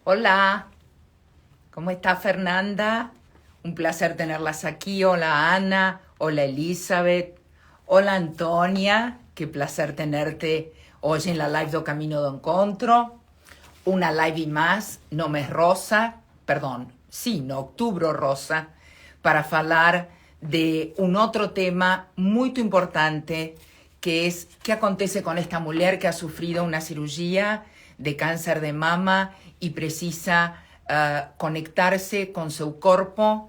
Hola, ¿cómo está Fernanda? Un placer tenerlas aquí. Hola Ana, hola Elizabeth, hola Antonia, qué placer tenerte hoy en la live do Camino do Encontro. Una live más, no mes rosa, perdón, sí, no outubro rosa, para falar de un outro tema muito importante, que es qué acontece con esta mujer que ha sufrido una cirugía de cáncer de mama y precisa conectarse con su cuerpo,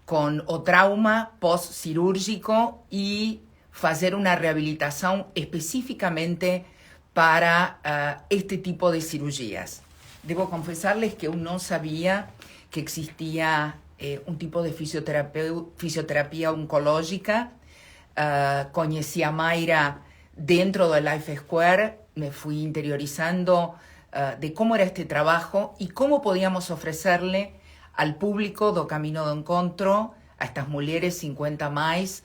con o trauma post-cirúrgico y hacer una rehabilitación específicamente para este tipo de cirugías. Debo confesarles que aún no sabía que existía un tipo de fisioterapia oncológica. Conocí a Mayra dentro de Life Square, me fui interiorizando de cómo era este trabajo y cómo podíamos ofrecerle al público do Camino do Encontro, a estas mujeres 50 más,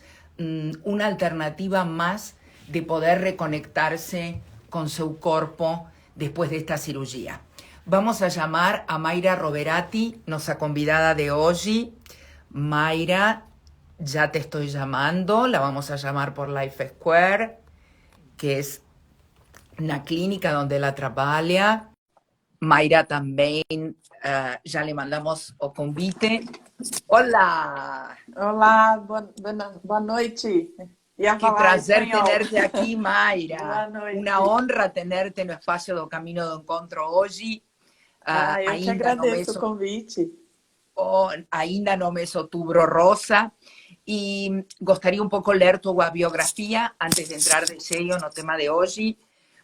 una alternativa más de poder reconectarse con su cuerpo después de esta cirugía. Vamos a llamar a Mayra Roverati, nuestra convidada de hoy. Mayra, ya te estoy llamando, la vamos a llamar por Life Square, que es una clínica donde la trabaja. Mayra también, ya le mandamos o convite. Hola, Olá, boa noite. Ia qué falar placer espanhol. tenerte aquí, Mayra. Boa Una noite. honra tenerte no espacio do Camino do Encontro hoy. Eu que Ainda no agradeço o mes, convite. ainda no mes outubro rosa. Y gustaría un poco leer tu biografía antes de entrar de lleno en el tema de hoy.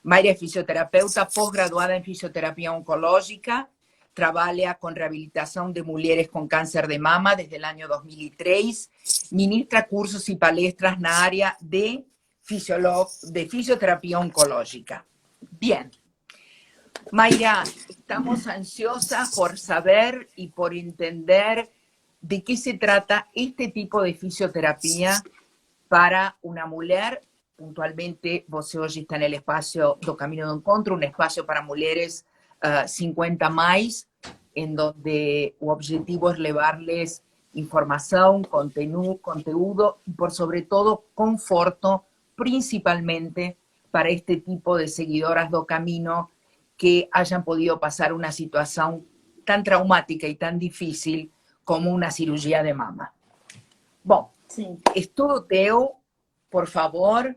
Mayra es fisioterapeuta, posgraduada en fisioterapia oncológica, trabaja con rehabilitación de mujeres con cáncer de mama desde el año 2003, ministra cursos y palestras en la área de fisioterapia oncológica. Bien, Mayra, estamos ansiosas por saber y por entender de qué se trata este tipo de fisioterapia para una mujer. Puntualmente, vos hoy está en el espacio do Camino do Encontro, un espacio para mujeres 50 más, en donde el objetivo es llevarles información, conteúdo y por sobre todo conforto, principalmente para este tipo de seguidoras do Camino que hayan podido pasar una situación tan traumática y tan difícil como una cirugía de mama. Bom, Sim. es todo teu, por favor.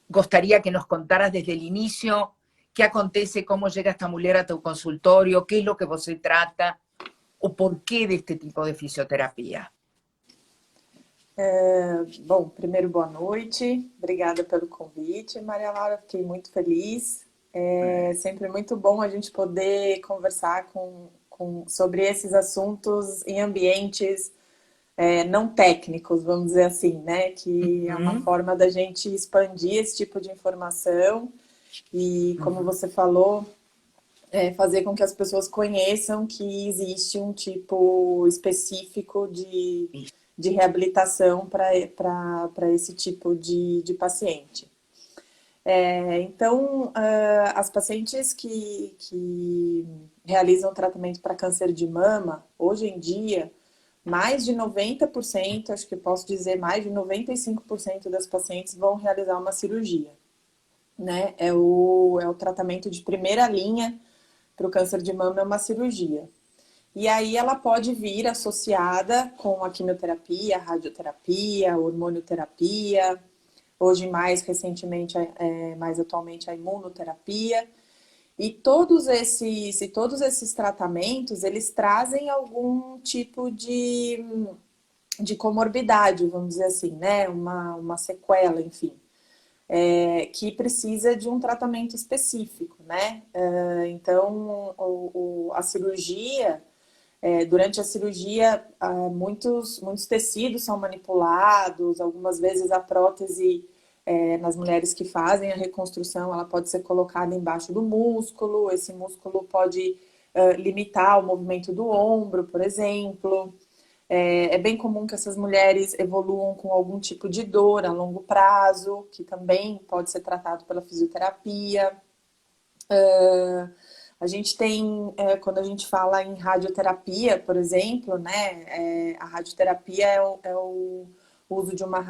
Gustaría que nos contaras desde el inicio qué acontece, cómo llega esta mujer a tu consultorio, qué es lo que vos se trata o por qué de este tipo de fisioterapia. Bom, primeiro, boa noite. Obrigada pelo convite, Maria Laura. Fiquei muito feliz. É sempre muito bom a gente poder conversar sobre esses assuntos em ambientes não técnicos, vamos dizer assim, né? Que é uma forma da gente expandir esse tipo de informação e, como você falou, fazer com que as pessoas conheçam que existe um tipo específico de reabilitação para esse tipo de paciente. Então, as pacientes que realizam tratamento para câncer de mama, hoje em dia, mais de 90%, acho que posso dizer mais de 95% das pacientes vão realizar uma cirurgia. Né? É o tratamento de primeira linha para o câncer de mama, é uma cirurgia. E aí ela pode vir associada com a quimioterapia, a radioterapia, a hormonioterapia, hoje mais recentemente, mais atualmente, a imunoterapia. E todos esses tratamentos, eles trazem algum tipo de comorbidade, vamos dizer assim, né? Uma sequela, enfim. Que precisa de um tratamento específico, né? Então, a cirurgia, durante a cirurgia, muitos tecidos são manipulados, algumas vezes a prótese, nas mulheres que fazem a reconstrução, ela pode ser colocada embaixo do músculo, esse músculo pode limitar o movimento do ombro, por exemplo. É bem comum que essas mulheres evoluam com algum tipo de dor a longo prazo, que também pode ser tratado pela fisioterapia. A gente tem, quando a gente fala em radioterapia, por exemplo, né, a radioterapia é o uso de uma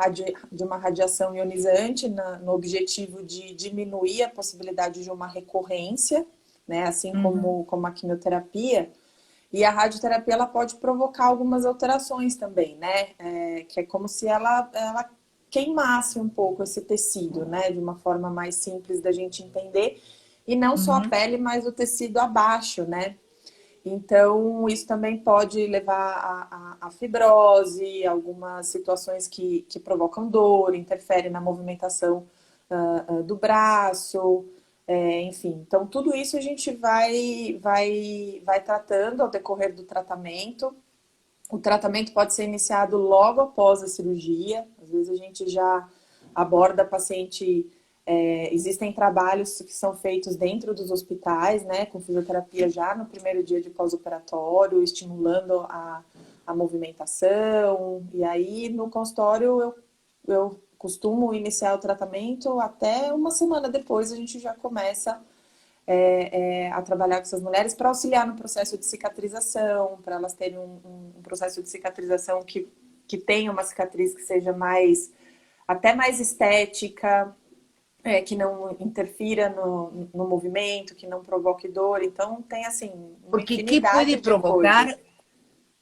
radiação ionizante no objetivo de diminuir a possibilidade de uma recorrência, né, assim como a quimioterapia. E a radioterapia ela pode provocar algumas alterações também, né, que é como se ela queimasse um pouco esse tecido, né, de uma forma mais simples da gente entender. E não só a Uhum. pele, mas o tecido abaixo, né? Então, isso também pode levar a fibrose, algumas situações que provocam dor, interferem na movimentação do braço, enfim. Então, tudo isso a gente vai tratando ao decorrer do tratamento. O tratamento pode ser iniciado logo após a cirurgia. Às vezes a gente já aborda a paciente. Existem trabalhos que são feitos dentro dos hospitais, né, com fisioterapia já no primeiro dia de pós-operatório, estimulando a movimentação. E aí no consultório eu costumo iniciar o tratamento até uma semana depois a gente já começa a trabalhar com essas mulheres para auxiliar no processo de cicatrização, para elas terem um processo de cicatrização que tenha uma cicatriz que seja até mais estética, que não interfira no movimento, que não provoque dor. Então, tem, assim, uma Porque infinidade de coisas.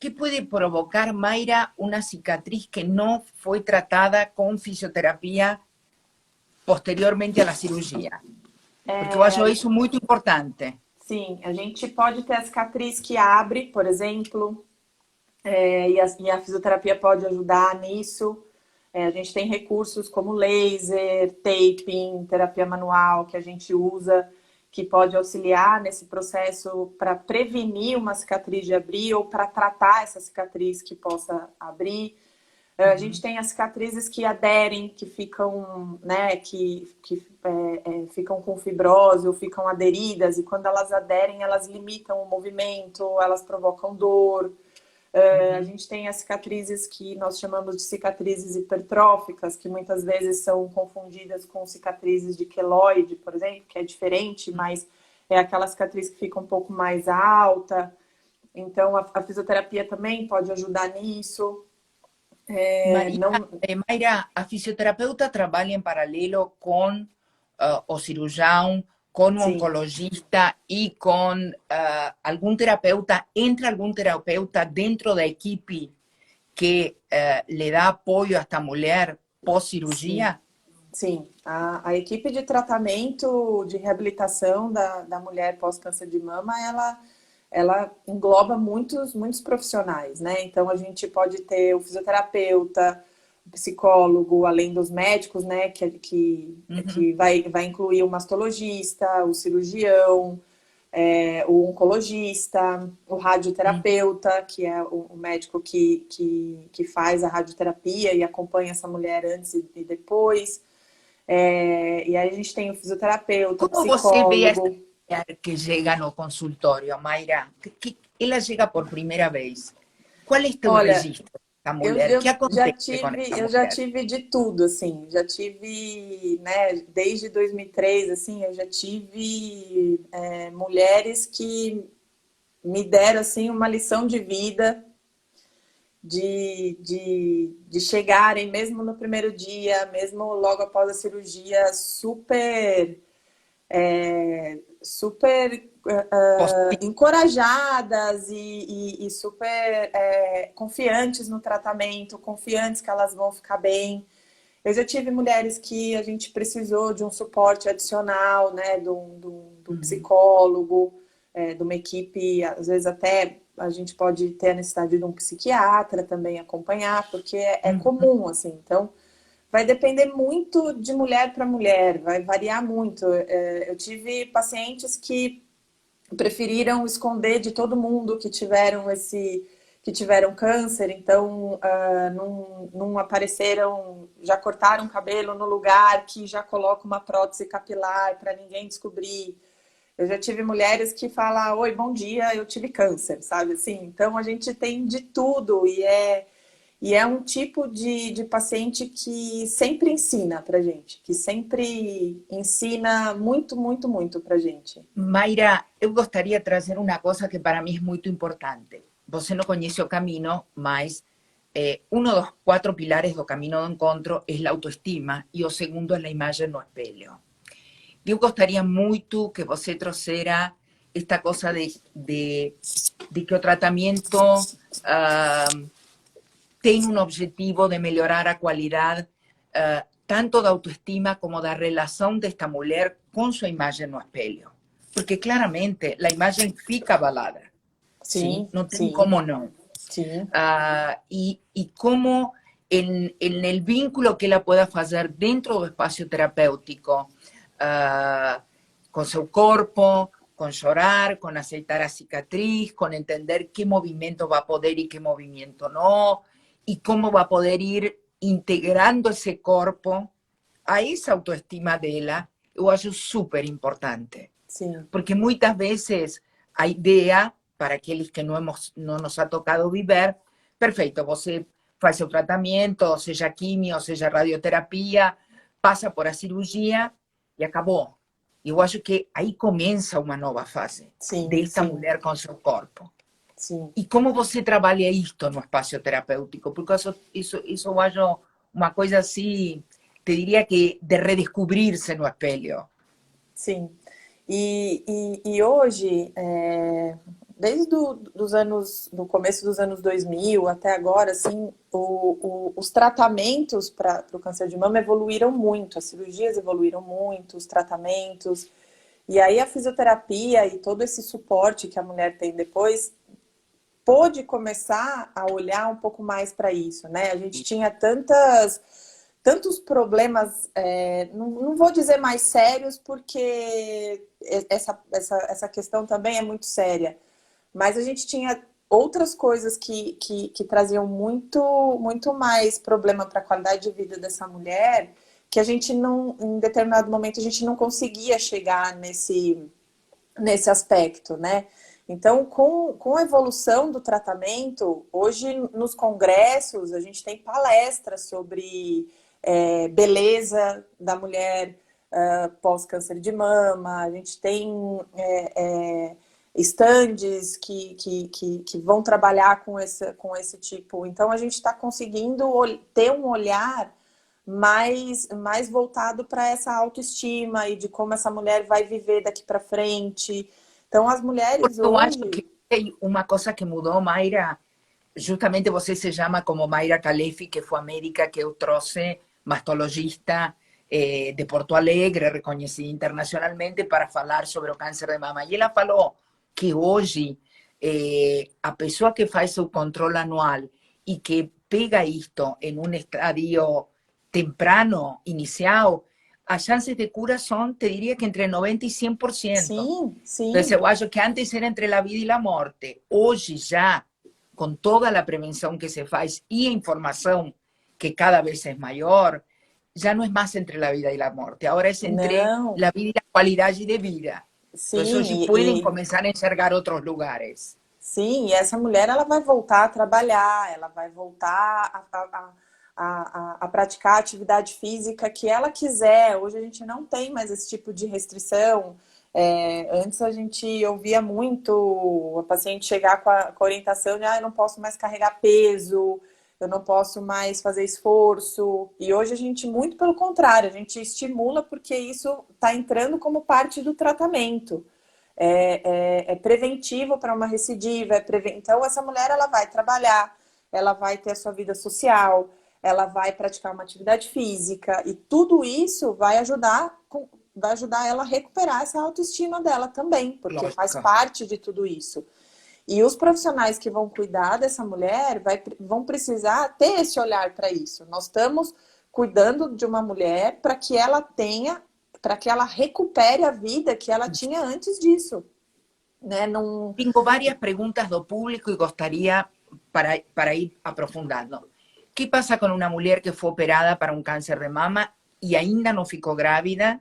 qué puede provocar, Mayra, una cicatriz que no fue tratada con fisioterapia posteriormente a la cirugía? Porque eu acho isso muito importante. Sim, a gente pode ter a cicatriz que abre, por exemplo, e a fisioterapia pode ajudar nisso. A gente tem recursos como laser, taping, terapia manual que a gente usa, que pode auxiliar nesse processo para prevenir uma cicatriz de abrir ou para tratar essa cicatriz que possa abrir. A gente tem as cicatrizes que aderem, que ficam, né, ficam com fibrose ou ficam aderidas, e quando elas aderem, elas limitam o movimento, elas provocam dor. A gente tem as cicatrizes que nós chamamos de cicatrizes hipertróficas, que muitas vezes são confundidas com cicatrizes de queloide, por exemplo, que é diferente, mas é aquela cicatriz que fica um pouco mais alta. Então, a fisioterapia também pode ajudar nisso. María, Mayra, a fisioterapeuta trabalha em paralelo com o cirurgião, com o Sim. oncologista e com algum terapeuta. Entra algum terapeuta dentro da equipe que le dá apoio a esta mulher pós-cirurgia? Sim. A equipe de tratamento, de reabilitação da mulher pós-câncer de mama, ela engloba muitos profissionais, né? Então, a gente pode ter o fisioterapeuta, o psicólogo, além dos médicos, né? Que vai incluir o mastologista, o cirurgião, o oncologista, o radioterapeuta, que é o médico que faz a radioterapia e acompanha essa mulher antes e depois. E aí a gente tem o fisioterapeuta, o Como você vê essa psicólogo. mulher que chega no consultório, Mayra? Que ela chega por primeira vez. Qual é o teu Olha, registro dessa Eu, mulher? O que eu já acontece com tive, essa eu já mulher? tive de tudo, assim. Já tive, né, desde 2003, assim, eu já tive mulheres que me deram, assim, uma lição de vida, de chegarem, mesmo no primeiro dia, mesmo logo após a cirurgia, super encorajadas e super confiantes no tratamento, confiantes que elas vão ficar bem. Eu já tive mulheres que a gente precisou de um suporte adicional, né, de um psicólogo, de uma equipe, às vezes até a gente pode ter a necessidade de um psiquiatra também acompanhar, porque é comum, assim. Então, vai depender muito de mulher para mulher, vai variar muito. Eu tive pacientes que preferiram esconder de todo mundo que tiveram câncer, então não apareceram, já cortaram o cabelo no lugar que já coloca uma prótese capilar para ninguém descobrir. Eu já tive mulheres que falam, oi, bom dia, eu tive câncer, sabe assim? Então a gente tem de tudo E é um tipo de paciente que sempre ensina pra gente, que sempre ensina muito, muito, muito pra gente. Mayra, eu gostaria de trazer uma coisa que para mim é muito importante. Você não conhece o caminho, mas uno dos 4 pilares do caminho do encontro é a autoestima e o segundo é a imagem no espelho. Eu gostaria muito que você trouxera esta coisa de que o tratamento tem um objetivo de melhorar a qualidade tanto da autoestima como da relação desta mulher com sua imagem no espelho. Porque claramente a imagem fica abalada. Sim, ¿Sí? No tem sim, como não. sim. Y cómo en el vínculo que ela pueda fazer dentro do espaço terapêutico, com seu corpo, com chorar, com aceitar a cicatriz, com entender que movimento va a poder y qué movimiento no, y cómo va a poder ir integrando ese corpo a esa autoestima dela, eu acho super importante. Sim. Porque muitas vezes a ideia, para aqueles que não nos ha tocado viver, perfeito, você faz seu tratamento, seja quimio, seja radioterapia, passa por a cirurgia e acabou. Eu acho que aí começa uma nova fase Sim, desta sim, mulher com seu corpo. sim. E como você trabalha isto no espaço terapêutico? Porque isso eu acho uma coisa assim, te diria que de redescobrir-se no espelho. Sim. E hoje, desde dos anos, do começo dos anos 2000 até agora, assim, os tratamentos para o câncer de mama evoluíram muito, as cirurgias evoluíram muito, os tratamentos. E aí a fisioterapia e todo esse suporte que a mulher tem depois pôde começar a olhar um pouco mais para isso, né? A gente tinha tantos problemas, não vou dizer mais sérios, porque essa questão também é muito séria, mas a gente tinha outras coisas que traziam muito, muito mais problema para a qualidade de vida dessa mulher, que a gente não, em determinado momento, a gente não conseguia chegar nesse aspecto, né? Então, com a evolução do tratamento, hoje nos congressos a gente tem palestras sobre beleza da mulher pós-câncer de mama, a gente tem estandes que vão trabalhar com esse tipo. Então, a gente está conseguindo ter um olhar mais voltado para essa autoestima e de como essa mulher vai viver daqui para frente. Então, as mulheres Porque eu acho hoje... que tem uma coisa que mudou, Mayra. Justamente você se chama como Mayra Calefi, que foi a médica que eu trouxe, mastologista de Porto Alegre, reconhecida internacionalmente, para falar sobre o câncer de mama. E ela falou que hoje a pessoa que faz seu controle anual e que pega isto em um estadio temprano, inicial, as chances de cura são, te diria que entre 90 e 100%. Sim, Entonces, sim, eu acho que antes era entre a vida e a morte. Hoje, já, com toda a prevenção que se faz e a informação que cada vez é maior, já não é mais entre a vida e a morte. Agora é entre não, a vida e a qualidade de vida. Então, hoje sim, podem começar a enxergar outros lugares. sim, e essa mulher ela vai voltar a trabalhar, ela vai voltar a praticar a atividade física que ela quiser. Hoje a gente não tem mais esse tipo de restrição. Antes a gente ouvia muito a paciente chegar com a orientação de eu não posso mais carregar peso, eu não posso mais fazer esforço. E hoje a gente, muito pelo contrário, a gente estimula porque isso está entrando como parte do tratamento. É preventivo para uma recidiva. Então essa mulher ela vai trabalhar, ela vai ter a sua vida social, ela vai praticar uma atividade física e tudo isso vai ajudar ela a recuperar essa autoestima dela também, porque faz parte de tudo isso. E os profissionais que vão cuidar dessa mulher vão precisar ter esse olhar para isso. Nós estamos cuidando de uma mulher para que ela recupere a vida que ela tinha antes disso. Né? Tenho várias perguntas do público e gostaria para ir aprofundando. ¿Qué pasa con una mujer que fue operada para un cáncer de mama y ainda no ficou grávida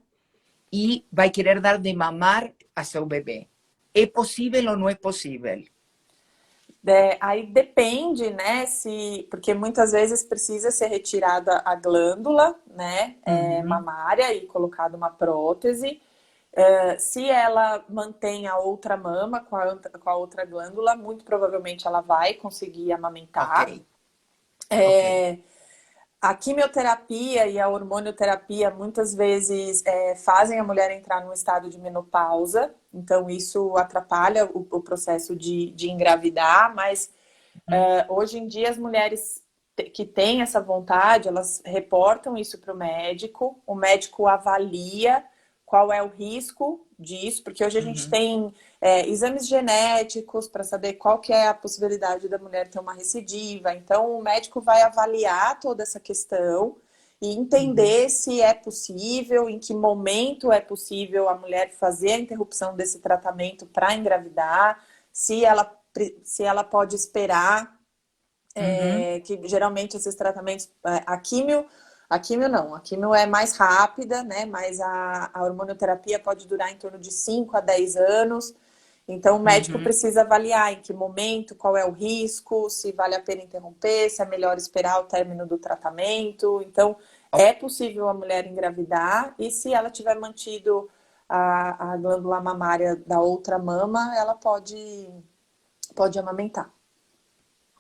y va a querer dar de mamar a seu bebé? ¿Es posible o no es posible? Aí depende, né, se, porque muitas vezes precisa ser retirada a glândula, né, Uhum, mamária e colocada uma prótese. Se ela mantém a outra mama com a outra glândula, muito provavelmente ela vai conseguir ok, amamentar. ok. A quimioterapia e a hormonioterapia muitas vezes fazem a mulher entrar num estado de menopausa, então isso atrapalha o processo de engravidar, mas Uhum, hoje em dia as mulheres que têm essa vontade, elas reportam isso para o médico avalia qual é o risco disso, porque hoje a gente uhum, tem exames genéticos para saber qual que é a possibilidade da mulher ter uma recidiva. Então, o médico vai avaliar toda essa questão e uhum. entender se é possível, em que momento é possível a mulher fazer a interrupção desse tratamento para engravidar, se ela, se ela pode esperar, Uhum. que geralmente esses tratamentos, a químio não, a químio é mais rápida, né? Mas a hormonioterapia pode durar em torno de 5 a 10 anos. Então, o médico Uhum. precisa avaliar em que momento, qual é o risco, se vale a pena interromper, se é melhor esperar o término do tratamento. Então, O- é possível a mulher engravidar e se ela tiver mantido a glândula mamária da outra mama, ela pode amamentar.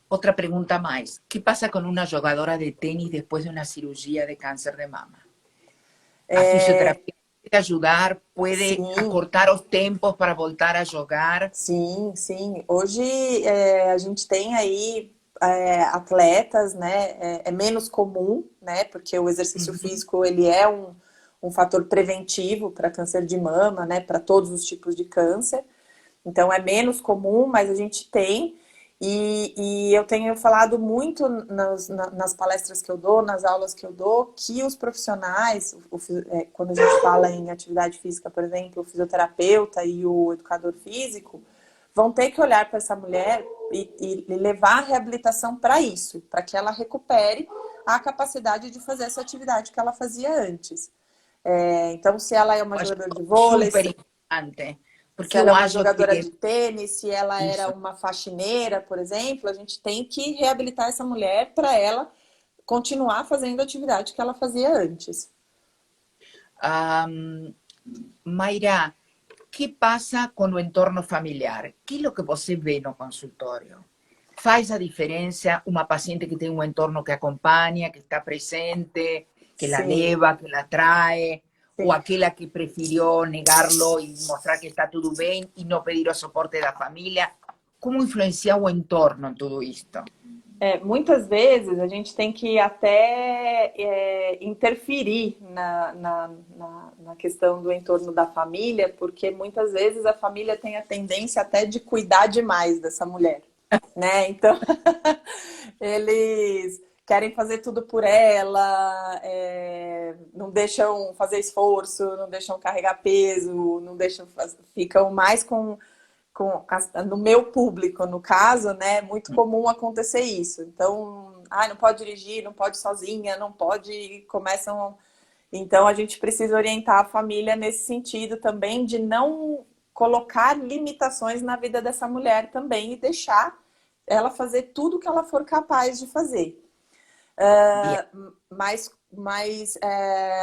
Otra pregunta más. ¿Qué pasa con una jugadora de tenis después de una cirugía de cáncer de mama? ¿A fisioterapia puede ayudar? ¿Puede Sim, acortar los tiempos para voltar a jugar? sim, sim. Hoje a gente tem aí atletas, né? É menos comum, né? Porque o exercício Uhum. físico ele é um fator preventivo para câncer de mama, né? Para todos os tipos de câncer. Então é menos comum, mas a gente tem. E eu tenho falado muito nas palestras que eu dou, nas aulas que eu dou, que os profissionais, quando a gente fala em atividade física, por exemplo, o fisioterapeuta e o educador físico, vão ter que olhar para essa mulher e levar a reabilitação para isso, para que ela recupere a capacidade de fazer essa atividade que ela fazia antes. Então, se ela é uma Acho jogadora de vôlei, super importante, se porque ela é eu uma acho jogadora que de tênis, se ela era isso. uma faxineira, por exemplo, a gente tem que reabilitar essa mulher para ela continuar fazendo a atividade que ela fazia antes. Um, Mayra, ¿qué pasa con o entorno familiar? ¿Qué es lo que você vê no consultório? Faz a diferença uma paciente que tem um entorno que acompanha, que está presente, que la Sim, leva, que la trae, ou sim. aquela que preferiu negarlo e mostrar que está tudo bem e não pedir o suporte da família? Como influencia o entorno em tudo isto? Muitas vezes a gente tem que até interferir na questão do entorno da família, porque muitas vezes a família tem a tendência até de cuidar demais dessa mulher, né? Então, eles querem fazer tudo por ela, não deixam fazer esforço, não deixam carregar peso, não deixam, ficam mais no meu público, no caso, né, é muito comum acontecer isso. Então, não pode dirigir, não pode sozinha, não pode, começam. Então, a gente precisa orientar a família nesse sentido também de não colocar limitações na vida dessa mulher também e deixar ela fazer tudo que ela for capaz de fazer. Bien. Mas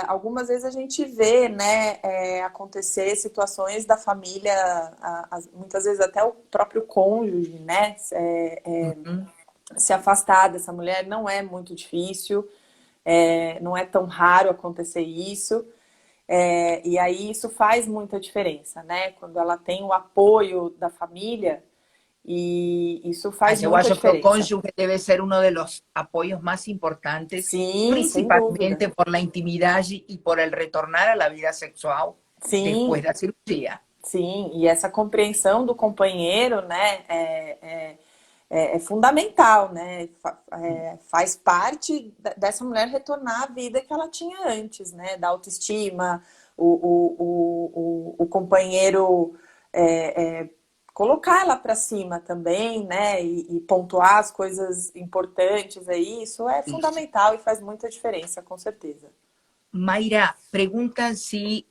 algumas vezes a gente vê, né, acontecer situações da família, muitas vezes até o próprio cônjuge, né, Uhum. se afastar dessa mulher não é muito difícil, não é tão raro acontecer isso. E aí isso faz muita diferença, né? Quando ela tem o apoio da família, e isso faz Mas eu muita acho que o diferença. cônjuge deve ser um dos apoios mais importantes, Sim, sem dúvida. principalmente por la intimidade e por el retornar a la vida sexual Sim, después da cirurgia. sim, e essa compreensão do companheiro, né, é fundamental, né? Faz parte dessa mulher retornar à vida que ela tinha antes, né? Da autoestima, o companheiro colocar ela para cima também, né? E pontuar as coisas importantes aí, isso é Isso. fundamental e faz muita diferença, com certeza. Mayra, perguntan se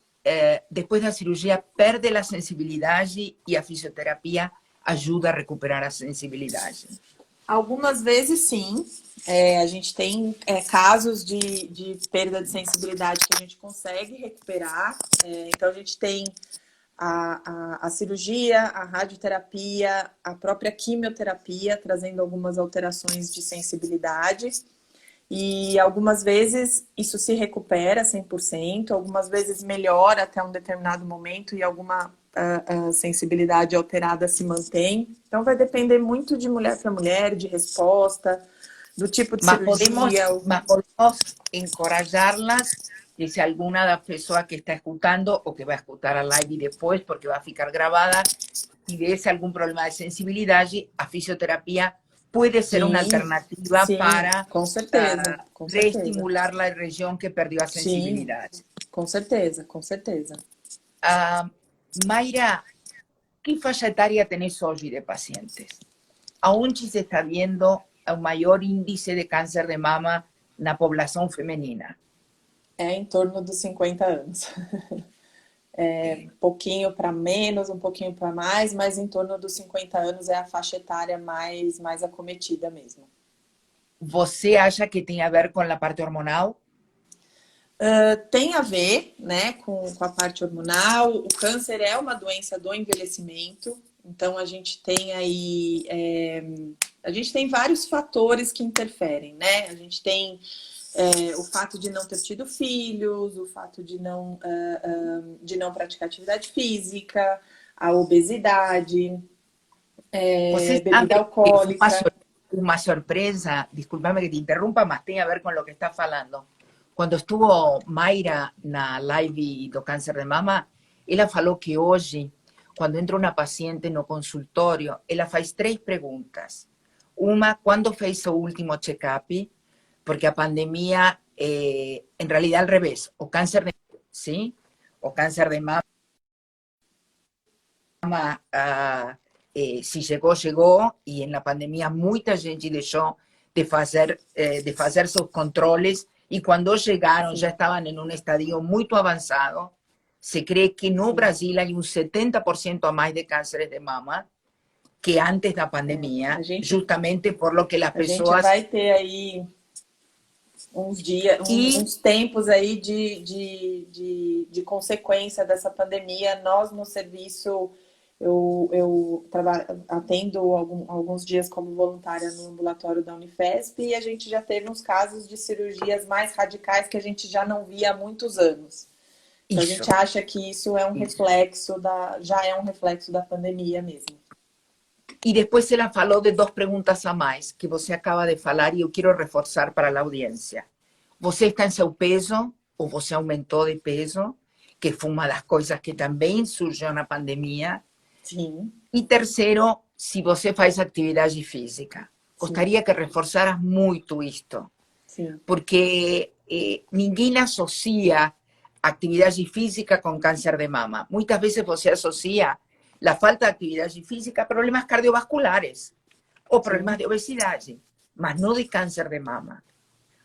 depois da cirurgia perde a sensibilidade e a fisioterapia ajuda a recuperar a sensibilidade? Algumas vezes sim. A gente tem casos de perda de sensibilidade que a gente consegue recuperar. Então, a gente tem a cirurgia, a radioterapia, a própria quimioterapia, trazendo algumas alterações de sensibilidade. E algumas vezes isso se recupera 100%, algumas vezes melhora até um determinado momento e alguma sensibilidade alterada se mantém. Então vai depender muito de mulher para mulher, de resposta, do tipo de cirurgia. Mas podemos encorajarlas que si alguna de las personas que está escuchando o que va a escuchar a live después, porque va a ficar grabada, si ves algún problema de sensibilidad, a fisioterapia puede ser una alternativa para com certeza, reestimular la región que perdió la sensibilidad. Sim, com certeza, com certeza. Mayra, ¿qué faixa etaria tenés hoy de pacientes? Aún se está viendo un mayor índice de cáncer de mama en la población femenina. Em torno dos 50 anos. Um pouquinho para menos, um pouquinho para mais, mas em torno dos 50 anos é a faixa etária mais acometida mesmo. Você acha que tem a ver com a parte hormonal? Tem a ver, né, com a parte hormonal. O câncer é uma doença do envelhecimento, então a gente tem aí a gente tem vários fatores que interferem, né? A gente tem o fato de não ter tido filhos, o fato de não praticar atividade física, a obesidade, bebida alcoólica. Uma sorpresa, desculpame que te interrumpa, mas tem a ver com o que está falando. Quando estuvo Mayra na live do câncer de mama, ela falou que hoje, quando entra uma paciente no consultório, ela faz 3 perguntas. Uma, quando fez o último check-up? Porque a pandemia, en realidad al revés, o cáncer de, ¿sí? O cáncer de mama, si llegó, y en la pandemia mucha gente dejó de hacer sus controles, y cuando llegaron ya estaban en un estadio muy avanzado. Se cree que no Brasil hay un 70% a más de cánceres de mama que antes de la pandemia, justamente por lo que las pessoas... A gente vai ter aí uns dias, uns tempos aí de consequência dessa pandemia. Nós no serviço, eu atendo alguns dias como voluntária no ambulatório da Unifesp e a gente já teve uns casos de cirurgias mais radicais que a gente já não via há muitos anos. Então, a gente acha que isso é um reflexo já é um reflexo da pandemia mesmo. E depois ela falou de 2 perguntas a mais que você acaba de falar e eu quero reforçar para a audiência. Você está em seu peso ou você aumentou de peso? Que foi uma das coisas que também surgiu na pandemia. Sim. E terceiro, se você faz atividade física. Gostaria que reforçaras muito isto. Sim. Porque ninguém associa atividade física com câncer de mama. Muitas vezes você associa la falta de actividad física a problemas cardiovasculares o problemas de obesidade, mas no de cáncer de mama.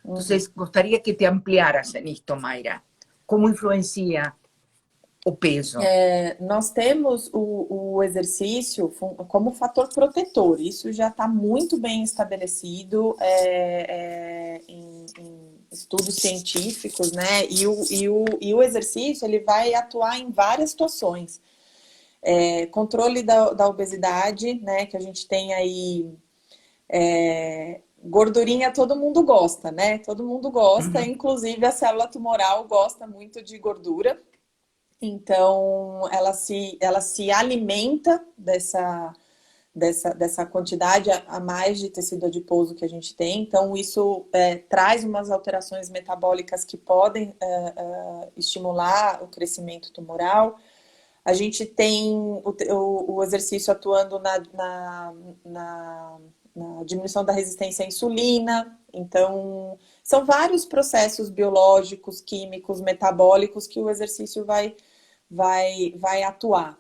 Entonces, gostaria que te ampliaras en esto, Mayra. Como influencia o peso? Nós temos o exercício como fator protetor. Isso já está muito bem estabelecido em estudos científicos, né? E o exercício ele vai atuar em várias situações. Controle da obesidade, né? Que a gente tem aí gordurinha, todo mundo gosta, né? Todo mundo gosta, inclusive a célula tumoral gosta muito de gordura. Então, ela se alimenta dessa quantidade a mais de tecido adiposo que a gente tem. Então, isso traz umas alterações metabólicas que podem estimular o crescimento tumoral. A gente tem o exercício atuando na diminuição da resistência à insulina. Então, são vários processos biológicos, químicos, metabólicos que o exercício vai atuar.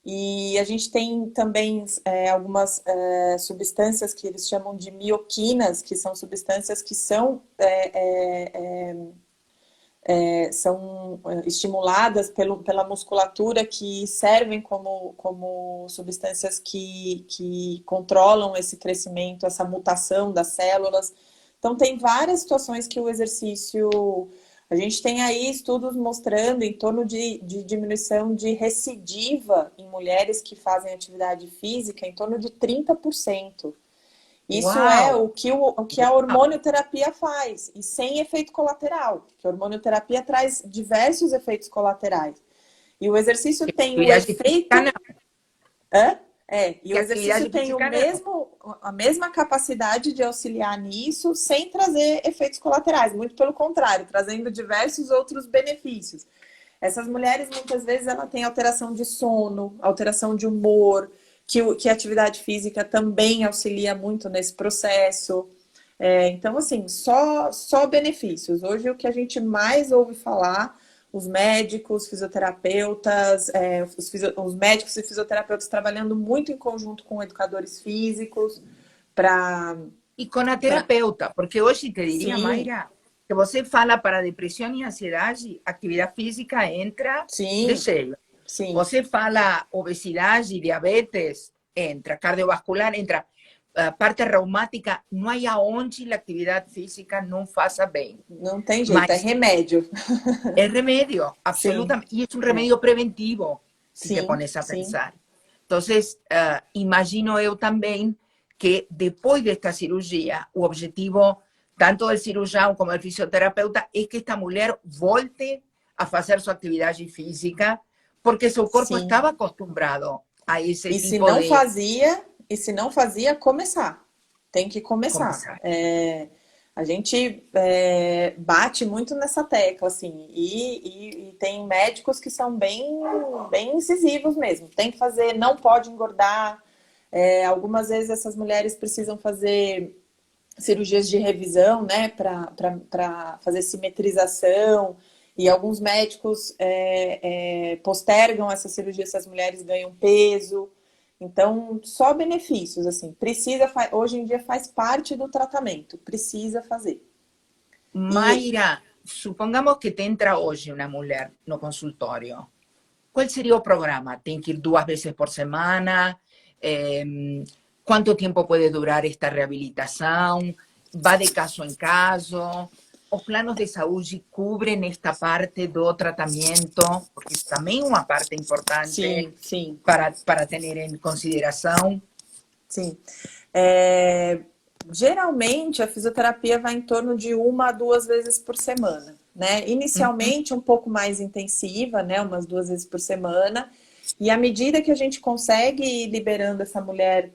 E a gente tem também algumas substâncias que eles chamam de mioquinas, que são substâncias que são são estimuladas pela musculatura, que servem como substâncias que controlam esse crescimento, essa mutação das células. Então, tem várias situações que o exercício... A gente tem aí estudos mostrando em torno de diminuição de recidiva em mulheres que fazem atividade física em torno de 30%. Isso é Uau! o que a hormonioterapia faz, e sem efeito colateral, porque a hormonioterapia traz diversos efeitos colaterais. E o exercício tem o Atividade física, efeito... não. Hã? E Que o exercício atividade tem física não. a mesma capacidade de auxiliar nisso, sem trazer efeitos colaterais, muito pelo contrário, trazendo diversos outros benefícios. Essas mulheres, muitas vezes, ela tem alteração de sono, alteração de humor, que a atividade física também auxilia muito nesse processo. Então, assim, só benefícios. Hoje, o que a gente mais ouve falar, os médicos, fisioterapeutas, os médicos e fisioterapeutas trabalhando muito em conjunto com educadores físicos para... E com a terapeuta, porque hoje te diria, Sim, Mayra, que você fala para depressão e ansiedade, atividade física entra de sim, cheio. sim. Você fala obesidade, diabetes, entra. Cardiovascular, entra. Parte reumática, não há aonde a atividade física não faça bem. Não tem jeito, é Mas remédio. é remédio, Sim, absolutamente. E é um remédio preventivo, se te sim, pones a sim. pensar. Então, imagino eu também que depois desta cirurgia, o objetivo tanto do cirurgião como do fisioterapeuta é que esta mulher volte a fazer sua atividade física, porque seu corpo Sim. estava acostumado a esse E se tipo não de fazia, começar. Tem que começar. começar. A gente bate muito nessa tecla, assim, e tem médicos que são bem incisivos mesmo. Tem que fazer, não pode engordar. Algumas vezes essas mulheres precisam fazer cirurgias de revisão, né, para fazer simetrização, e alguns médicos postergam essa cirurgia se as mulheres ganham peso. Então, só benefícios, assim, hoje em dia faz parte do tratamento, precisa fazer. E Mayra, supongamos que te entra hoje uma mulher no consultório. Qual seria o programa? Tem que ir 2 vezes por semana? ¿Cuánto tiempo puede durar esta rehabilitación? ¿Va de caso en caso? ¿Os planos de saúde cubren esta parte do tratamento? Porque isso também é uma parte importante sim, sim, para ter em consideração. sim. Geralmente a fisioterapia vai em torno de 1 a 2 vezes por semana, né? Uhum. Inicialmente um pouco mais intensiva, né? Umas 2 vezes por semana. E à medida que a gente consegue ir liberando essa mulher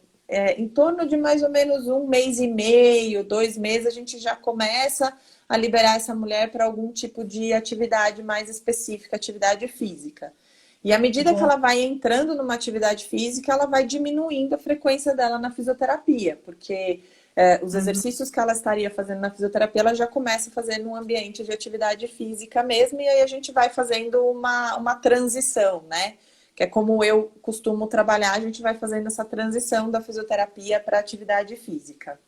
em torno de mais ou menos 1 mês e meio, 2 meses, a gente já começa a liberar essa mulher para algum tipo de atividade mais específica, atividade física. E à medida que Bom, ela vai entrando numa atividade física, ela vai diminuindo a frequência dela na fisioterapia, porque os uhum. exercícios que ela estaria fazendo na fisioterapia, ela já começa a fazer num ambiente de atividade física mesmo, e aí a gente vai fazendo uma transição, né? Que é como eu costumo trabalhar, a gente vai fazendo essa transição da fisioterapia para a atividade física.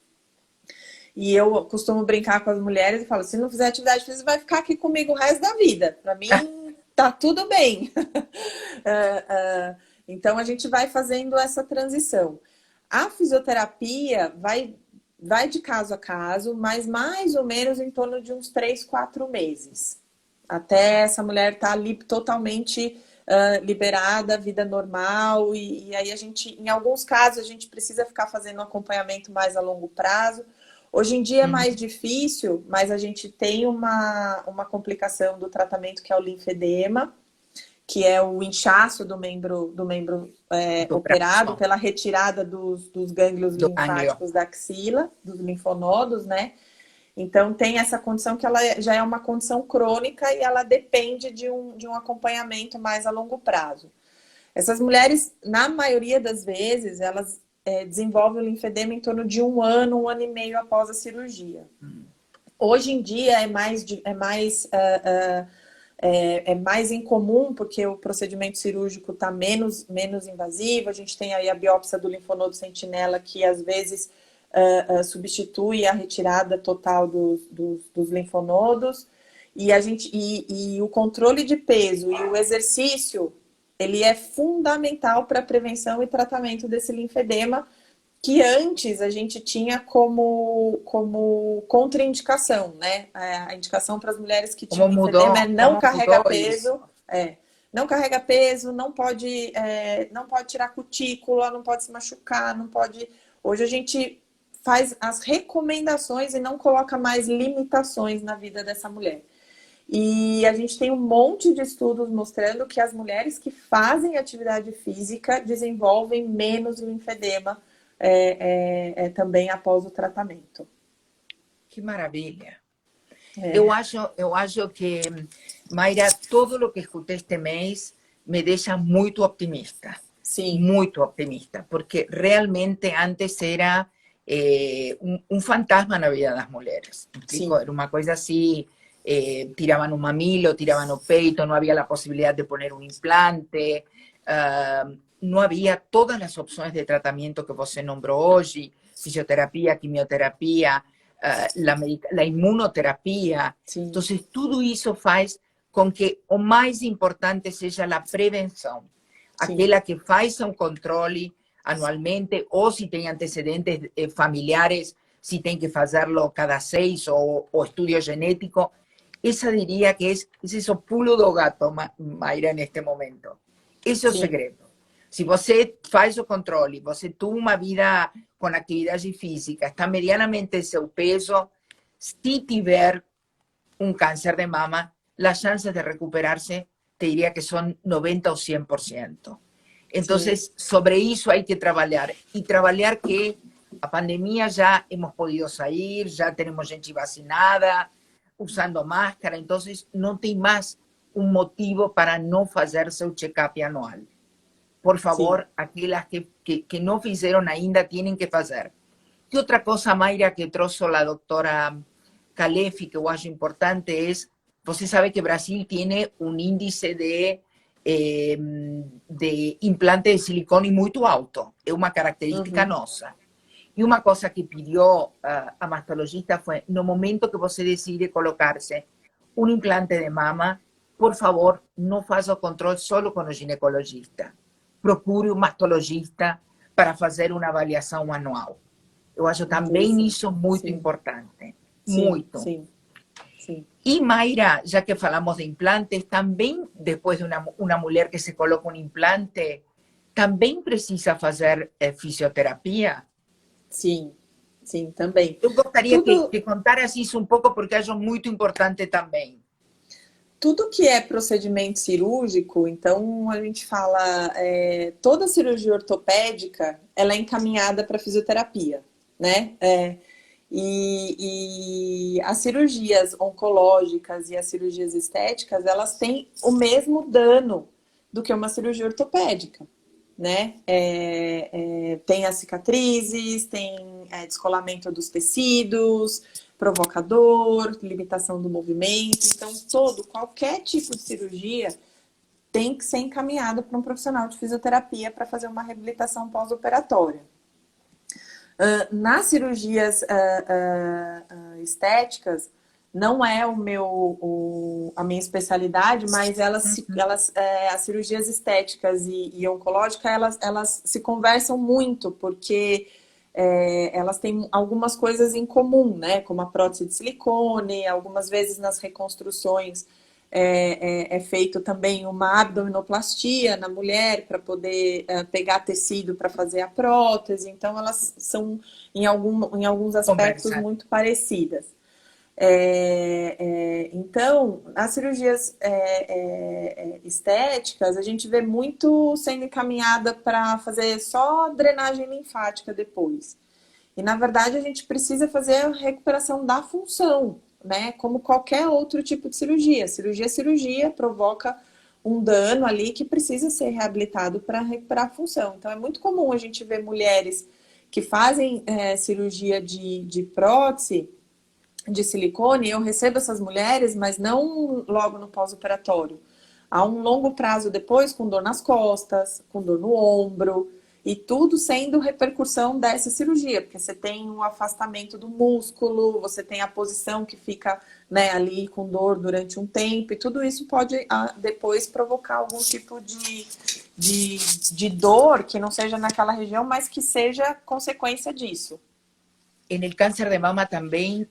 E eu costumo brincar com as mulheres e falo, se não fizer atividade física, vai ficar aqui comigo o resto da vida. Para mim, tá tudo bem. Então, a gente vai fazendo essa transição. A fisioterapia vai de caso a caso, mas mais ou menos em torno de uns 3, 4 meses. Até essa mulher estar ali totalmente liberada, vida normal. E aí a gente, em alguns casos, a gente precisa ficar fazendo um acompanhamento mais a longo prazo. Hoje em dia é mais difícil, mas a gente tem uma complicação do tratamento que é o linfedema, que é o inchaço do membro Do operado braço, pela retirada dos gânglios do gânglio. linfáticos da axila, dos linfonodos, né? Então tem essa condição que ela já é uma condição crônica e ela depende de um acompanhamento mais a longo prazo. Essas mulheres, na maioria das vezes, elas desenvolvem o linfedema em torno de 1 ano, 1 ano e meio após a cirurgia. Hoje em dia é mais incomum, porque o procedimento cirúrgico está menos invasivo. A gente tem aí a biópsia do linfonodo sentinela, que às vezes substitui a retirada total dos linfonodos. E o controle de peso e o exercício, ele é fundamental para a prevenção e tratamento desse linfedema, que antes a gente tinha como contraindicação, né? A indicação para as mulheres que tinham linfedema é não carregar peso, não carrega peso, não pode tirar cutícula, não pode se machucar, não pode. Hoje a gente faz as recomendações e não coloca mais limitações na vida dessa mulher. E a gente tem um monte de estudos mostrando que as mulheres que fazem atividade física desenvolvem menos linfedema também após o tratamento. Que maravilha. Eu acho que, Mayra, todo o que escutei este mês me deixa muito optimista. Sim. Muito optimista, porque realmente antes era um fantasma na vida das mulheres. Era uma coisa assim, tiraban un mamilo, tiraban el peito, no había la posibilidad de poner un implante, no había todas las opciones de tratamiento que você nombró hoy, fisioterapia, quimioterapia, la inmunoterapia. Sim. Entonces, tudo isso faz com que o mais importante seja a prevenção. Aquela que faz um controle anualmente, ou se tem antecedentes familiares, si tem que hacerlo cada 6 o estudio genético. Esa diría que es ese pulo do gato, Mayra, en este momento. Ese é o segredo. Se você faz o controle, você tem uma vida com atividade física, está medianamente em seu peso, se tiver um câncer de mama, as chances de recuperar-se, te diria que são 90 ou 100%. Então, sobre isso hay que trabalhar. E trabalhar que a pandemia já hemos podido sair, já temos gente vacinada, usando máscara, entonces no tem más un motivo para no fazer seu check-up anual. Por favor, aquelas que no fizeram ainda tienen que fazer. E outra cosa, Mayra, que trouxe a doutora Calefi, que eu acho importante, es, você sabe que Brasil tiene un índice de implante de silicone muito alto. É uma característica nossa. E uma coisa que pediu a mastologista foi, no momento que você decide colocar-se um implante de mama, por favor, não faça o controle só com o ginecologista. Procure um mastologista para fazer uma avaliação anual. Eu acho também isso muito importante. Muito. Sim. E, Mayra, já que falamos de implantes, também depois de uma mulher que se coloca um implante, também precisa fazer fisioterapia? Sim, também. Eu gostaria que contasse isso um pouco, porque acho muito importante também. Tudo que é procedimento cirúrgico, então a gente fala, toda cirurgia ortopédica, ela é encaminhada para fisioterapia, né? E as cirurgias oncológicas e as cirurgias estéticas, elas têm o mesmo dano do que uma cirurgia ortopédica, né? Tem as cicatrizes, tem descolamento dos tecidos, provocador, limitação do movimento. Então, qualquer tipo de cirurgia tem que ser encaminhado para um profissional de fisioterapia para fazer uma reabilitação pós-operatória. Nas cirurgias estéticas, não é a minha especialidade, mas as cirurgias estéticas e oncológicas, elas se conversam muito, porque elas têm algumas coisas em comum, né? Como a prótese de silicone, algumas vezes nas reconstruções é feito também uma abdominoplastia na mulher para poder pegar tecido para fazer a prótese. Então, elas são, em alguns aspectos, muito parecidas. Então, as cirurgias estéticas, a gente vê muito sendo encaminhada para fazer só drenagem linfática depois. E, na verdade, a gente precisa fazer a recuperação da função, né? Como qualquer outro tipo de cirurgia. Cirurgia provoca um dano ali que precisa ser reabilitado para recuperar a função. Então, é muito comum a gente ver mulheres que fazem cirurgia de prótese, de silicone. Eu recebo essas mulheres, mas não logo no pós-operatório. Há um longo prazo depois, com dor nas costas, com dor no ombro. E tudo sendo repercussão dessa cirurgia, porque você tem um afastamento do músculo, você tem a posição que fica, né, ali com dor durante um tempo, e tudo isso pode depois provocar algum tipo de dor que não seja naquela região, mas que seja consequência disso. En el cáncer de mama también,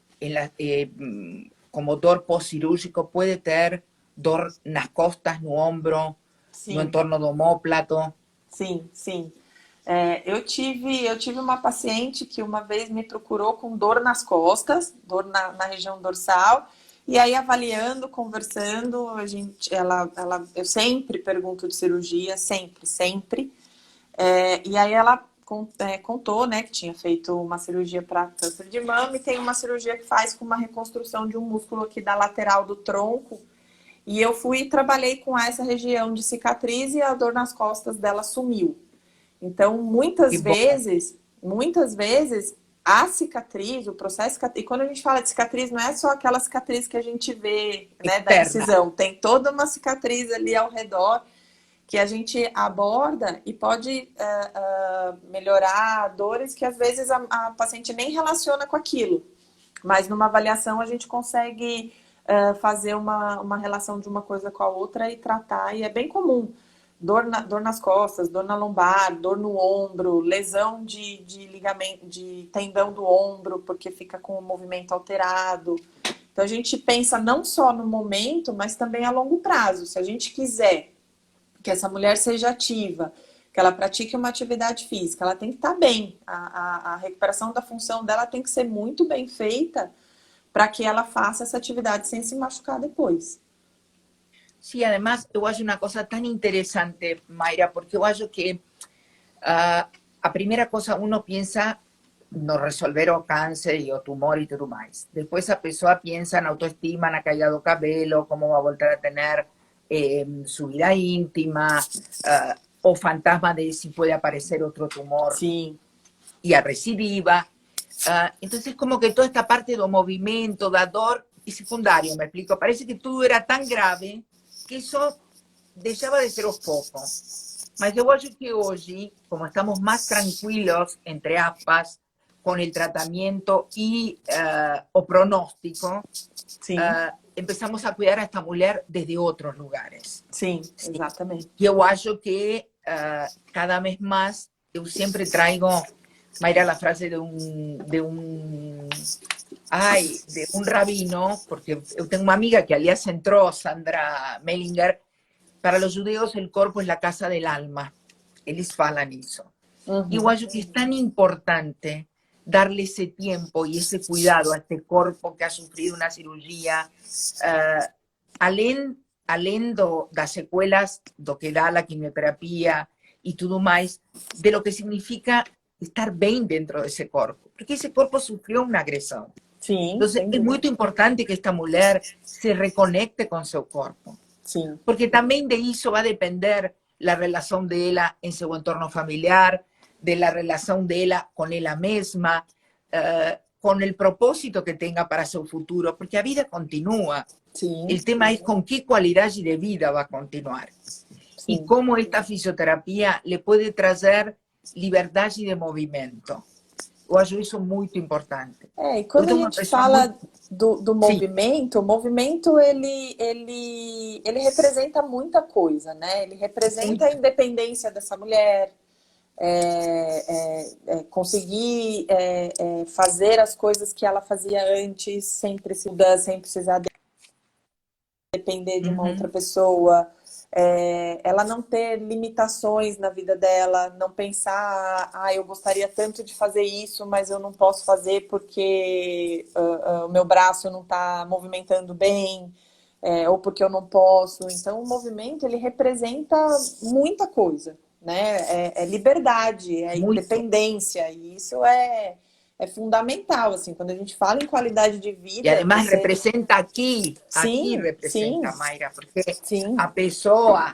como dor pós-cirúrgico, puede ter dor nas costas, no ombro, no Sim. entorno do omóplato. Sim, sim. Eu tive uma paciente que uma vez me procurou com dor nas costas, dor na região dorsal, e aí avaliando, conversando, eu sempre pergunto de cirurgia, sempre, sempre. E aí ela contou, né, que tinha feito uma cirurgia para câncer de mama e tem uma cirurgia que faz com uma reconstrução de um músculo aqui da lateral do tronco. E eu fui e trabalhei com essa região de cicatriz e a dor nas costas dela sumiu. Então, muitas vezes, a cicatriz, o processo cicatriz, e quando a gente fala de cicatriz, não é só aquela cicatriz que a gente vê, né, da incisão, tem toda uma cicatriz ali ao redor que a gente aborda e pode melhorar dores que às vezes a paciente nem relaciona com aquilo. Mas numa avaliação a gente consegue fazer uma relação de uma coisa com a outra e tratar, e é bem comum. Dor nas costas, dor na lombar, dor no ombro, lesão de ligamento, de tendão do ombro, porque fica com o movimento alterado. Então a gente pensa não só no momento, mas também a longo prazo. Se a gente quiser que essa mulher seja ativa, que ela pratique uma atividade física, ela tem que estar bem. A recuperação da função dela tem que ser muito bem feita para que ela faça essa atividade sem se machucar depois. Sí, además, yo acho una cosa tan interesante, Mayra, porque yo acho que a primeira cosa uno piensa no resolver o cáncer e o tumor e tudo mais. Depois a pessoa pensa na autoestima, na caída do cabelo, como vai voltar a ter su vida íntima, o fantasma de si puede aparecer otro tumor. Sí. Y a recidiva. Entonces, como que toda esta parte do movimento, da dor, es secundario, me explico. Parece que todo era tan grave que eso deixaba de ser aos poucos. Mas eu acho que hoje, como estamos más tranquilos, entre aspas, con el tratamiento y o pronóstico, sí. Empezamos a cuidar a esta mujer desde otros lugares. Sí, exatamente. Y yo acho que cada vez más, yo siempre traigo, Mayra, la frase de un rabino, porque yo tengo una amiga que aliás entró, Sandra Mellinger, para los judeos el cuerpo es la casa del alma. Eles falan eso. Y yo acho que es tan importante darle ese tiempo y ese cuidado a este cuerpo que ha sufrido una cirugía, além das secuelas do que dá a quimioterapia y tudo mais, de lo que significa estar bien dentro de ese cuerpo, porque ese cuerpo sufrió una agresión. Sí, entonces es muy importante que esta mujer se reconecte con su cuerpo, sí. Porque también de eso va a depender la relación de ella en su entorno familiar, de la relación de ella con ella misma, con el propósito que tenga para su futuro, porque la vida continúa. Sí. El tema es con qué calidad de vida va a continuar. Sí. Y cómo esta fisioterapia le puede traer libertad de movimiento. Eu acho isso muito importante. E quando a gente fala do movimento, o movimento ele representa muita coisa, né? Ele representa a independência dessa mulher, conseguir fazer as coisas que ela fazia antes, sem precisar depender de uma outra pessoa. Ela não ter limitações na vida dela, não pensar, eu gostaria tanto de fazer isso, mas eu não posso fazer porque o meu braço não está movimentando bem, ou porque eu não posso. Então, o movimento, ele representa muita coisa, né? É liberdade, é independência, e isso é fundamental, assim, quando a gente fala em qualidade de vida... E, además, representa aqui representa, sim, Mayra, porque sim, a pessoa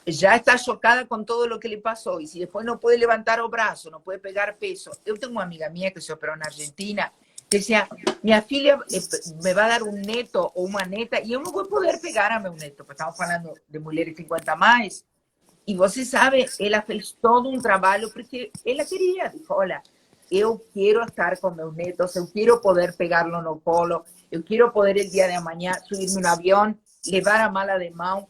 já está chocada com todo o que lhe passou, e se depois não pode levantar o braço, não pode pegar peso. Eu tenho uma amiga minha que se operou na Argentina, que dizia, minha filha me vai dar um neto ou uma neta, e eu não vou poder pegar a meu neto, porque estamos falando de mulheres 50 mais, E você sabe, ela fez todo um trabalho porque ela queria. Dijo, olha, eu quero estar com meus netos, eu quero poder pegá-lo no colo, eu quero poder el dia de amanhã subir-me no avião, levar a mala de mão.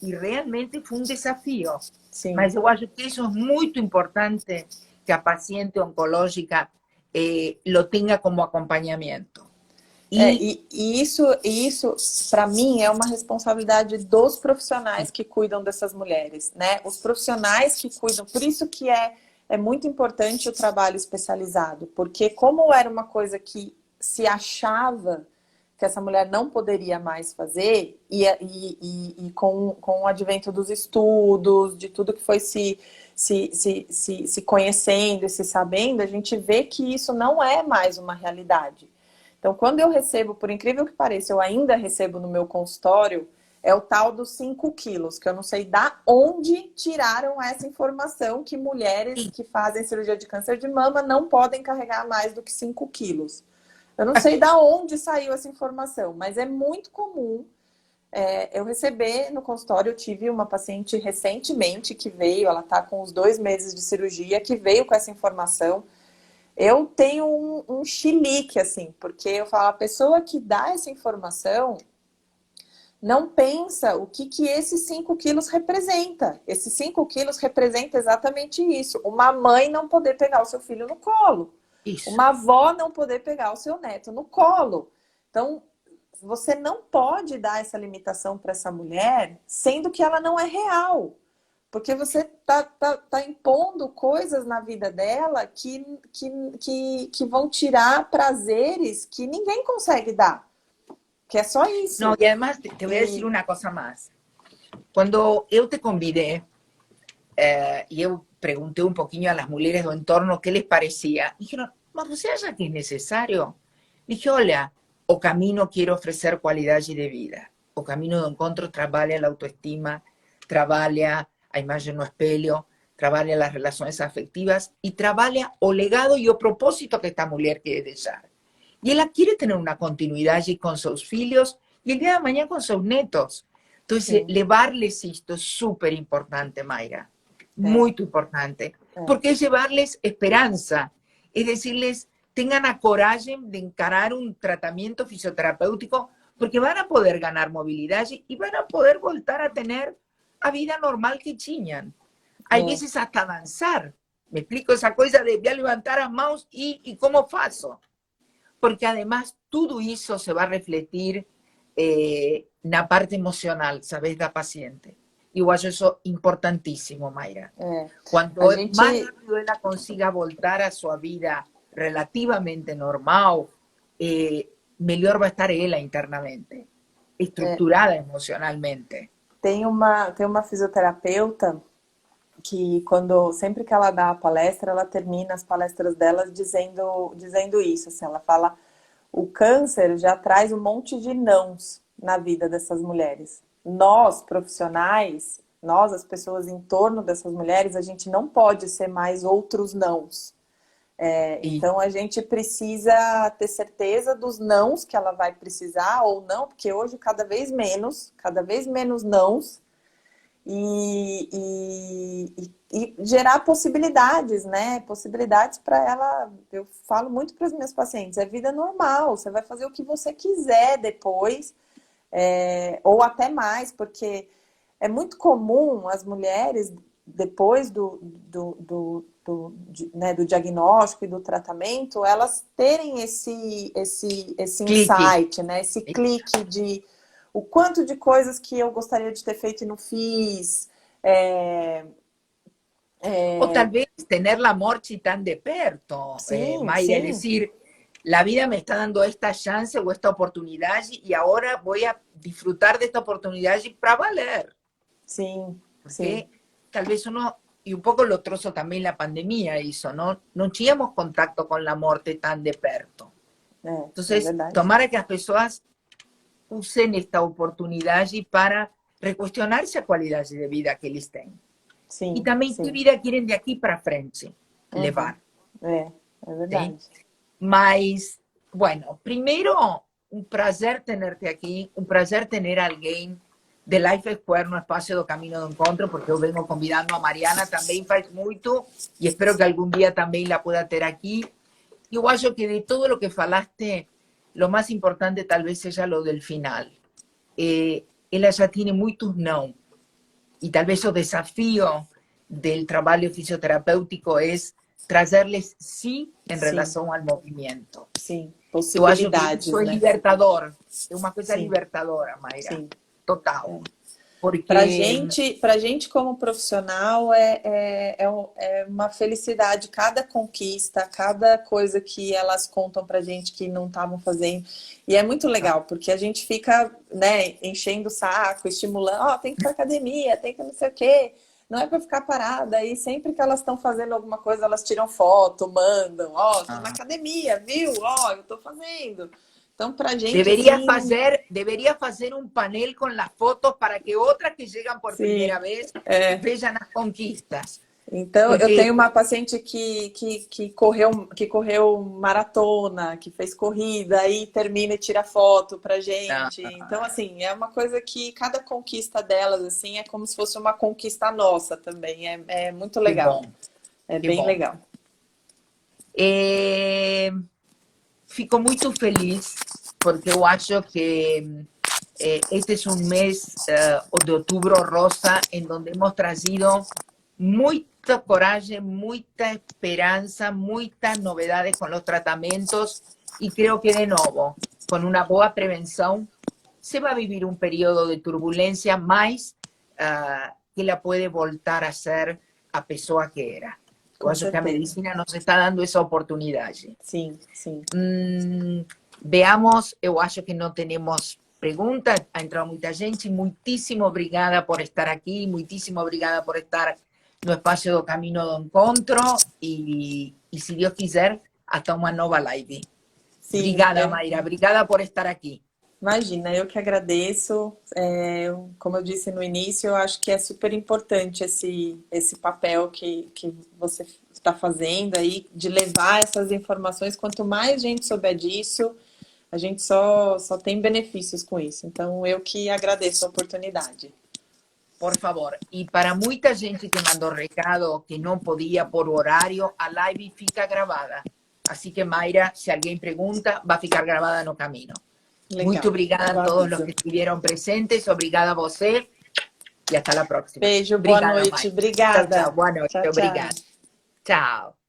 E realmente foi um desafio. Sim. Mas eu acho que isso é muito importante, que a paciente oncológica lo tenha como acompanhamento. Isso para mim, é uma responsabilidade dos profissionais que cuidam dessas mulheres, né? Os profissionais que cuidam, por isso que é muito importante o trabalho especializado, porque como era uma coisa que se achava que essa mulher não poderia mais fazer, e com o advento dos estudos, de tudo que foi se conhecendo e se sabendo, a gente vê que isso não é mais uma realidade. Então, quando eu recebo, por incrível que pareça, eu ainda recebo no meu consultório, é o tal dos 5 quilos, que eu não sei da onde tiraram essa informação que mulheres que fazem cirurgia de câncer de mama não podem carregar mais do que 5 quilos. Eu não sei da onde saiu essa informação, mas é muito comum eu receber no consultório. Eu tive uma paciente recentemente que veio, ela está com uns 2 meses de cirurgia, que veio com essa informação. Eu tenho um chilique, assim, porque eu falo, a pessoa que dá essa informação não pensa o que esses 5 quilos representa. Esses 5 quilos representa exatamente isso. Uma mãe não poder pegar o seu filho no colo. Isso. Uma avó não poder pegar o seu neto no colo. Então, você não pode dar essa limitação para essa mulher, sendo que ela não é real. Porque você tá impondo coisas na vida dela que vão tirar prazeres que ninguém consegue dar. Que é só isso. No, y además te voy a decir una cosa más. Cuando yo te convidé, y yo pregunté un poquillo a las mujeres do entorno qué les parecía, dijeron, mas você acha que es necesario? Dije, olha, o camino quiere ofrecer qualidade de vida. O camino do encontro trabalha a autoestima, trabalha a imagem no espelho, trabalha las relaciones afectivas y trabalha o legado y o propósito que esta mujer quiere deixar. Y ella quiere tener una continuidad allí con sus hijos y el día de mañana con sus netos. Entonces, llevarles esto es súper importante, Mayra. Muy importante. Porque es llevarles esperanza. Es decirles, tengan a coraje de encarar un tratamiento fisioterapéutico porque van a poder ganar movilidad y van a poder voltar a tener a vida normal que tinham. Hay veces hasta danzar. Me explico esa cosa de voy a levantar las manos y ¿cómo faço? Porque además todo eso se va a refletir na parte emocional, sabes, da paciente. E eu acho isso importantíssimo, Mayra. Quanto mais rápido ela consiga voltar a sua vida relativamente normal, melhor vai estar ela internamente, estruturada emocionalmente. Tem uma fisioterapeuta que sempre que ela dá a palestra, ela termina as palestras dela dizendo isso. Assim, ela fala, o câncer já traz um monte de nãos na vida dessas mulheres. Nós, profissionais, nós, as pessoas em torno dessas mulheres, a gente não pode ser mais outros nãos. Então, a gente precisa ter certeza dos nãos que ela vai precisar ou não, porque hoje cada vez menos nãos, e gerar possibilidades, né? Possibilidades para ela. Eu falo muito para os meus pacientes, é vida normal, você vai fazer o que você quiser depois, ou até mais, porque é muito comum as mulheres, depois do diagnóstico e do tratamento, elas terem esse insight, né? Esse clique de o quanto de coisas que eu gostaria de ter feito e não fiz. O tal vez tener la morte tan de perto, Mayra, es decir, la vida me está dando esta chance o esta oportunidad y ahora voy a disfrutar de esta oportunidad para valer. Sí, porque tal vez uno, y un poco lo trozo también la pandemia hizo, ¿no? No teníamos contacto con la muerte tan de perto. Entonces, tomara que las personas usen esta oportunidad para recuestionarse a qualidade de vida que eles têm. Sim, e também que vida querem de aqui para frente levar. É verdade. ¿Sí? Mas, bueno, primeiro, um prazer tenerte aqui, um prazer ter alguém de Life Square no espaço do Caminho do Encontro, porque eu venho convidando a Mariana, também faz muito, e espero que algum dia também la pueda ter aqui. Eu acho que de todo lo que falaste, lo más importante tal vez seja lo del final. Ela já tiene muitos não, e talvez o desafio del trabalho fisioterapêutico é trazerles sim em relação ao movimento. Sim, Eu acho que possibilidades, isso é né? libertador, é uma coisa Sim. libertadora, Mayra. Sim. Total. Porque... Pra gente como profissional é uma felicidade cada conquista, cada coisa que elas contam pra gente que não estavam fazendo. E é muito legal, porque a gente fica, né, enchendo o saco, estimulando, tem que ir pra academia, tem que não sei o quê. Não é pra ficar parada. E sempre que elas estão fazendo alguma coisa, elas tiram foto, mandam, tô na academia, viu? Eu tô fazendo. Então, pra gente, deveria fazer um painel com as fotos para que outras que chegam por primeira vez vejam as conquistas. Então, porque... eu tenho uma paciente que correu maratona, que fez corrida, aí termina e tira foto pra gente. Então, assim, é uma coisa que cada conquista delas, assim, é como se fosse uma conquista nossa também. É muito legal. É bem legal. Fico muito feliz porque eu acho que este é um mês de outubro rosa em donde hemos trazido muita coragem, muita esperança, muitas novidades com os tratamentos e creio que de novo, com uma boa prevenção, se vai viver um período de turbulência, mas que ela pode voltar a ser a pessoa que era. Eu acho que a medicina nos está dando essa oportunidade. Sim, sim. Veamos, eu acho que não temos perguntas, ha entrado muita gente. Muitíssimo obrigada por estar aqui, muitíssimo obrigada por estar no espaço do Caminho do Encontro e se Deus quiser, até uma nova live. Sim, obrigada, Mayra, obrigada por estar aqui. Imagina, eu que agradeço. Como eu disse no início, eu acho que é super importante esse papel que você está fazendo aí, de levar essas informações. Quanto mais gente souber disso, a gente só tem benefícios com isso. Então, eu que agradeço a oportunidade. Por favor. E para muita gente que mandou recado que não podia por horário, a live fica gravada. Assim que, Mayra, se alguém pergunta, vai ficar gravada no caminho. Legal. Muito obrigada a todos os que estiveram presentes. Obrigada a você. E até a próxima. Beijo, boa noite. Mayra. Obrigada. Tchau, tchau. Boa noite. Tchau, obrigada. Tchau. Tchau.